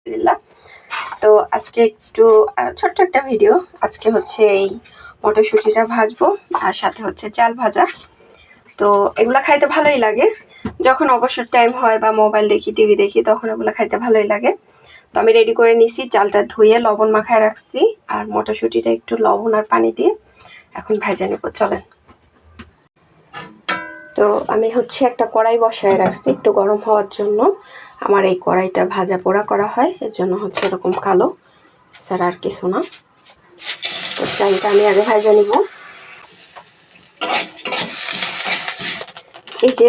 আলহামদুলিল্লাহ। তো আজকে একটু ছোট্ট একটা ভিডিও। আজকে হচ্ছে এই মটরশুঁটিটা ভাজবো আর সাথে হচ্ছে চাল ভাজা। তো এগুলা খাইতে ভালোই লাগে, যখন অবসর টাইম হয় বা মোবাইল দেখি, টিভি দেখি, তখন এগুলো খাইতে ভালোই লাগে। তো আমি রেডি করে নিছি, চালটা ধুয়ে লবণ মাখায় রাখছি আর মটরশুঁটিটা একটু লবণ আর পানি দিয়ে এখন ভাজা নেব। চলেন। তো আমি হচ্ছে একটা কড়াই বসায় রাখছি একটু গরম হওয়ার জন্য। আমার এই কড়াইটা ভাজা পোড়া করা হয়, এর জন্য হচ্ছে এরকম কালো, স্যার আর কিছু না। তো চালটা আমি আগে ভাজা নিব। এই যে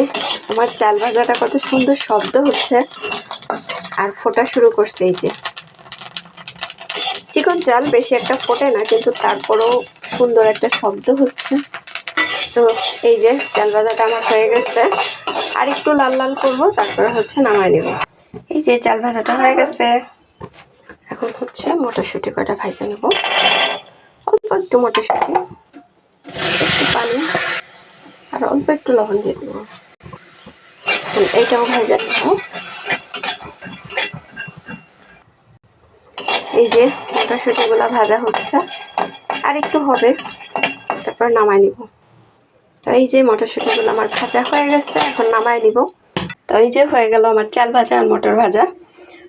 আমার চাল ভাজাটা কত সুন্দর শব্দ হচ্ছে আর ফোটা শুরু করছে। এই যে চিকন চাল, বেশি একটা ফোটে না, কিন্তু তারপরেও সুন্দর একটা শব্দ হচ্ছে। তো এই যে চাল ভাজাটা আমার হয়ে গেছে, আর একটু লাল লাল করবো, তারপরে হচ্ছে নামাই নেব। এই যে চাল ভাজাটা হয়ে গেছে, এখন হচ্ছে মটরশুঁটি কয়টা ভাজা নেব। অল্প একটু মটরশুঁটি, একটু পানি আর অল্প একটু লবণ দিয়ে দেবো। এইটাও ভাজা নেব। এই যে মটরশুঁটিগুলো ভাজা হচ্ছে, আর একটু হবে, তারপর নামাই নিব। তো এই যে মটরশুঁটিগুলো আমার ভাজা হয়ে গেছে, এখন নামাই নিব। তো এই যে হয়ে গেল আমার চাল ভাজা আর মটর ভাজা।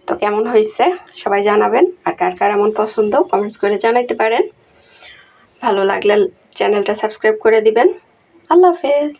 তো কেমন হয়েছে সবাই জানাবেন, আর কার কার এমন পছন্দ কমেন্টস করে জানাইতে পারেন। ভালো লাগলে চ্যানেলটা সাবস্ক্রাইব করে দিবেন। আল্লাহ হাফেজ।